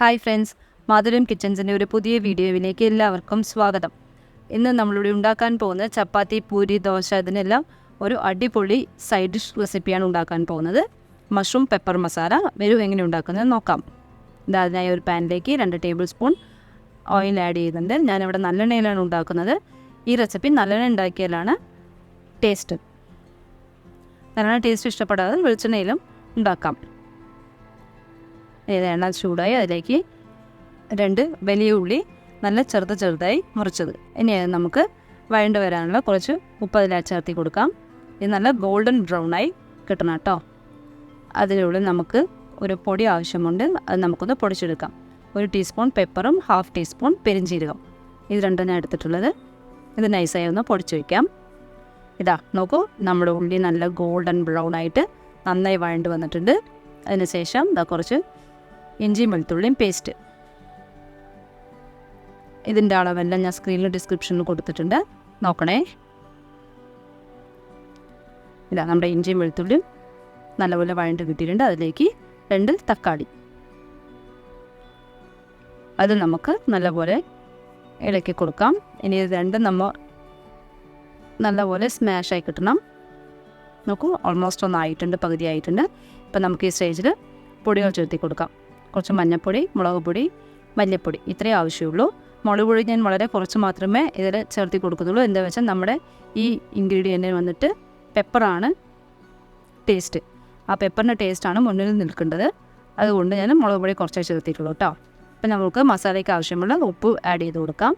Hi friends, മാധുര്യം കിച്ചൻസിൻ്റെ ഒരു പുതിയ വീഡിയോയിലേക്ക് എല്ലാവർക്കും സ്വാഗതം. ഇന്ന് നമ്മളിവിടെ ഉണ്ടാക്കാൻ പോകുന്നത് ചപ്പാത്തി, പൂരി, ദോശ ഇതിനെല്ലാം ഒരു അടിപൊളി സൈഡ് ഡിഷ് റെസിപ്പിയാണ് ഉണ്ടാക്കാൻ പോകുന്നത്. Mushroom pepper masala. വരൂ എങ്ങനെ ഉണ്ടാക്കുന്നത് നോക്കാം. അതിനായി ഒരു പാനിലേക്ക് 2 ടേബിൾ സ്പൂൺ ഓയിൽ ആഡ് ചെയ്യുന്നുണ്ട്. ഞാനിവിടെ നല്ലെണ്ണയിലാണ് ഉണ്ടാക്കുന്നത്. ഈ റെസിപ്പി നല്ലെണ്ണ ഉണ്ടാക്കിയാലാണ് ടേസ്റ്റ്. നല്ലെണ്ണ ടേസ്റ്റ് ഇഷ്ടപ്പെടാതെ വെളിച്ചെണ്ണയിലും ഉണ്ടാക്കാം. എണ്ണ ചൂടായി അതിലേക്ക് 2 വലിയ ഉള്ളി നല്ല ചെറുതായി മുറിച്ചത്. ഇനി നമുക്ക് വഴണ്ട് വരാനുള്ള കുറച്ച് ഉപ്പ് അതിൽ ചേർത്തി കൊടുക്കാം. ഇത് നല്ല ഗോൾഡൻ ബ്രൗണായി കിട്ടണം കേട്ടോ. അതിനുള്ളിൽ നമുക്ക് ഒരു പൊടി ആവശ്യമുണ്ട്. അത് നമുക്കൊന്ന് പൊടിച്ചെടുക്കാം. 1 ടീസ്പൂൺ പെപ്പറും 1/2 ടീസ്പൂൺ പെരിഞ്ജീരകം. ഇത് രണ്ടും ഞാൻ എടുത്തിട്ടുള്ളത്. ഇത് നൈസായി ഒന്ന് പൊടിച്ച് വയ്ക്കാം. നോക്കൂ, നമ്മുടെ ഉള്ളി നല്ല ഗോൾഡൻ ബ്രൗൺ ആയിട്ട് നന്നായി വഴണ്ട് വന്നിട്ടുണ്ട്. അതിന് ശേഷം കുറച്ച് ഇഞ്ചിയും വെളുത്തുള്ളിയും പേസ്റ്റ്. ഇതിൻ്റെ അളവെല്ലാം ഞാൻ സ്ക്രീനിൽ ഡിസ്ക്രിപ്ഷനിൽ കൊടുത്തിട്ടുണ്ട്, നോക്കണേ. നമ്മുടെ ഇഞ്ചിയും വെളുത്തുള്ളിയും നല്ലപോലെ വഴണ്ട് കിട്ടിയിട്ടുണ്ട്. അതിലേക്ക് 2 തക്കാളി. അത് നമുക്ക് നല്ലപോലെ ഇളക്കി കൊടുക്കാം. ഇനി ഇത് രണ്ടും നമ്മൾ നല്ലപോലെ സ്മാഷായി കിട്ടണം. നോക്കൂ, ഓൾമോസ്റ്റ് ഒന്നായിട്ടുണ്ട്, പകുതി ആയിട്ടുണ്ട്. ഇപ്പം നമുക്ക് ഈ സ്റ്റേജിൽ പൊടികൾ ചേർത്തി കൊടുക്കാം. കുറച്ച് മഞ്ഞൾപ്പൊടി, മുളക് പൊടി, മല്ലിപ്പൊടി, ഇത്രയേ ആവശ്യമുള്ളൂ. മുളക് പൊടി ഞാൻ വളരെ കുറച്ച് മാത്രമേ ഇതിൽ ചേർത്തി കൊടുക്കുന്നുള്ളൂ. എന്താ വെച്ചാൽ നമ്മുടെ ഈ ഇൻഗ്രീഡിയൻ്റ് വന്നിട്ട് പെപ്പറാണ് ടേസ്റ്റ്. ആ പെപ്പറിൻ്റെ ടേസ്റ്റാണ് മുന്നിൽ നിൽക്കേണ്ടത്. അതുകൊണ്ട് ഞാൻ മുളക് പൊടി കുറച്ചേ ചേർത്തിട്ടുള്ളൂ കേട്ടോ. അപ്പം നമുക്ക് മസാലയ്ക്ക് ആവശ്യമുള്ള ഉപ്പ് ആഡ് ചെയ്ത് കൊടുക്കാം.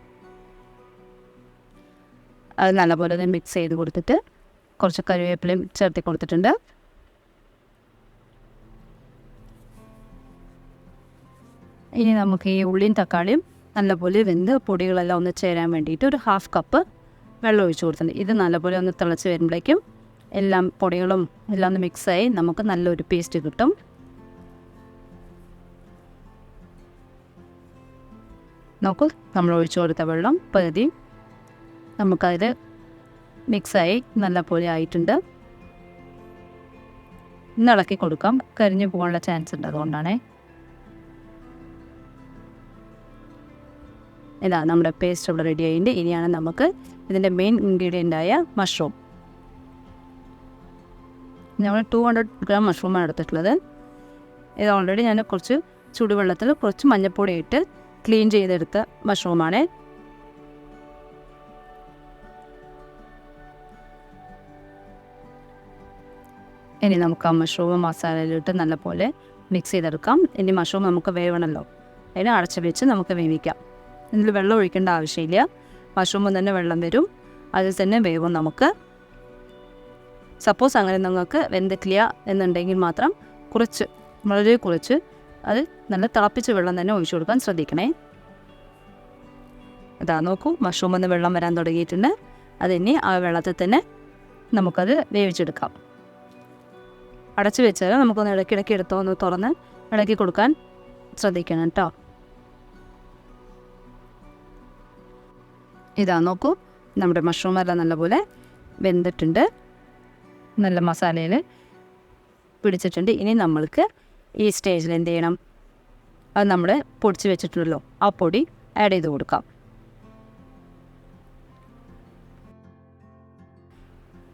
അത് നല്ലപോലെ തന്നെ മിക്സ് ചെയ്ത് കൊടുത്തിട്ട് കുറച്ച് കറിവേപ്പിലയും ചേർത്തി കൊടുത്തിട്ടുണ്ട്. ഇനി നമുക്ക് ഈ ഉള്ളിയും തക്കാളിയും നല്ലപോലെ വെന്ത് പൊടികളെല്ലാം ഒന്ന് ചേരാൻ വേണ്ടിയിട്ട് ഒരു 1/2 കപ്പ് വെള്ളം ഒഴിച്ച് കൊടുത്തിട്ടുണ്ട്. ഇത് നല്ലപോലെ ഒന്ന് തിളച്ച് വരുമ്പോഴേക്കും എല്ലാം പൊടികളും എല്ലാം ഒന്ന് മിക്സായി നമുക്ക് നല്ലൊരു പേസ്റ്റ് കിട്ടും. നോക്കൂ, നമ്മൾ ഒഴിച്ചു കൊടുത്ത വെള്ളം പകുതി നമുക്കതിൽ മിക്സായി നല്ലപോലെ ആയിട്ടുണ്ട്. ഇന്ന് ഇളക്കി കൊടുക്കാം, കരിഞ്ഞു പോകാനുള്ള ചാൻസ് ഉണ്ട്, അതുകൊണ്ടാണേ. നമ്മുടെ പേസ്റ്റ് ഇവിടെ റെഡി ആയിട്ടുണ്ട്. ഇനിയാണ് നമുക്ക് ഇതിൻ്റെ മെയിൻ ഇൻഗ്രീഡിയൻ്റായ മഷ്റൂം. നമ്മൾ 200 ഗ്രാം മഷ്റൂമാണ് എടുത്തിട്ടുള്ളത്. ഇത് ഓൾറെഡി ഞാൻ കുറച്ച് ചൂടുവെള്ളത്തിൽ കുറച്ച് മഞ്ഞൾപ്പൊടി ഇട്ട് ക്ലീൻ ചെയ്തെടുത്ത മഷ്റൂമാണ്. ഇനി നമുക്ക് ആ മഷ്റൂം മസാലയിലിട്ട് നല്ലപോലെ മിക്സ് ചെയ്തെടുക്കാം. ഇനി മഷ്റൂം നമുക്ക് വേവണമല്ലോ, അതിനെ അടച്ച് വെച്ച് നമുക്ക് വേവിക്കാം. ഇതിൽ വെള്ളം ഒഴിക്കേണ്ട ആവശ്യമില്ല. മഷ്റൂമിൽ തന്നെ വെള്ളം വരും, അതിൽ തന്നെ വേവും. നമുക്ക് സപ്പോസ് അങ്ങനെ നിങ്ങൾക്ക് വെന്തിട്ടില്ല എന്നുണ്ടെങ്കിൽ മാത്രം വളരെ കുറച്ച് അത് നല്ല തിളപ്പിച്ച വെള്ളം തന്നെ ഒഴിച്ചു കൊടുക്കാൻ ശ്രദ്ധിക്കണേ. നോക്കൂ, മഷ്റൂമിൽ നിന്ന് വെള്ളം വരാൻ തുടങ്ങിയിട്ടുണ്ട്. അതിനി ആ വെള്ളത്തിൽ തന്നെ നമുക്കത് വേവിച്ചെടുക്കാം. അടച്ചു വെച്ചാൽ നമുക്കൊന്ന് ഇടയ്ക്കിടയ്ക്ക് എടുത്തോ ഒന്ന് തുറന്ന് ഇളക്കി കൊടുക്കാൻ ശ്രദ്ധിക്കണം കേട്ടോ. നോക്കൂ, നമ്മുടെ മഷ്റൂമെല്ലാം നല്ലപോലെ വെന്തിട്ടുണ്ട്, നല്ല മസാലയിൽ പിടിച്ചിട്ടുണ്ട്. ഇനി നമ്മൾക്ക് ഈ സ്റ്റേജിൽ എന്ത് ചെയ്യണം, അത് നമ്മൾ പൊടിച്ച് വെച്ചിട്ടുണ്ടല്ലോ, ആ പൊടി ആഡ് ചെയ്ത് കൊടുക്കാം.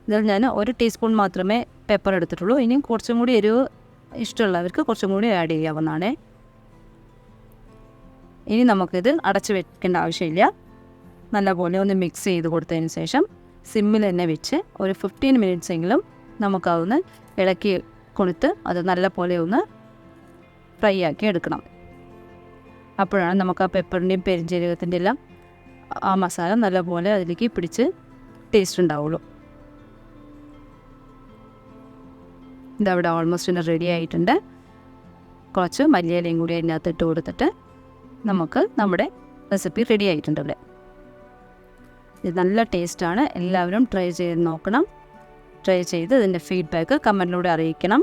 ഇതിൽ ഞാൻ 1 ടീസ്പൂൺ മാത്രമേ പെപ്പർ എടുത്തിട്ടുള്ളൂ. ഇനിയും കുറച്ചും കൂടി എരിവ് ഇഷ്ടമുള്ളവർക്ക് കുറച്ചും കൂടി ആഡ് ചെയ്യാവുന്നതാണ്. ഇനി നമുക്കിത് അടച്ച് വെക്കേണ്ട ആവശ്യമില്ല. നല്ലപോലെ ഒന്ന് മിക്സ് ചെയ്ത് കൊടുത്തതിന് ശേഷം സിമ്മിൽ തന്നെ വെച്ച് ഒരു 15 മിനിറ്റ്സ് എങ്കിലും നമുക്കതൊന്ന് ഇളക്കി കൊടുത്ത് അത് നല്ലപോലെ ഒന്ന് ഫ്രൈ ആക്കി എടുക്കണം. അപ്പോഴാണ് നമുക്ക് ആ പെപ്പറിൻ്റെയും പെരിഞ്ജീരകത്തിൻ്റെ എല്ലാം ആ മസാല നല്ലപോലെ അതിലേക്ക് പിടിച്ച് ടേസ്റ്റ് ഉണ്ടാവുള്ളൂ. ഇതവിടെ ഓൾമോസ്റ്റ് റെഡി ആയിട്ടുണ്ട്. കുറച്ച് മല്ലിയിലയും കൂടി അതിനകത്ത് ഇട്ട് കൊടുത്തിട്ട് നമുക്ക് നമ്മുടെ റെസിപ്പി റെഡി ആയിട്ടുണ്ട്. ഇവിടെ ഇത് നല്ല ടേസ്റ്റാണ്. എല്ലാവരും ട്രൈ ചെയ്ത് നോക്കണം. ട്രൈ ചെയ്ത് ഇതിൻ്റെ ഫീഡ്ബാക്ക് കമൻറ്റിലൂടെ അറിയിക്കണം.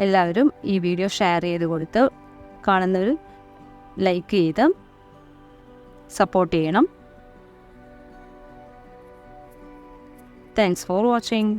എല്ലാവരും ഈ വീഡിയോ ഷെയർ ചെയ്ത് കൊടുത്ത് കാണുന്നവർ ലൈക്ക് ചെയ്ത് സപ്പോർട്ട് ചെയ്യണം. Thanks for watching.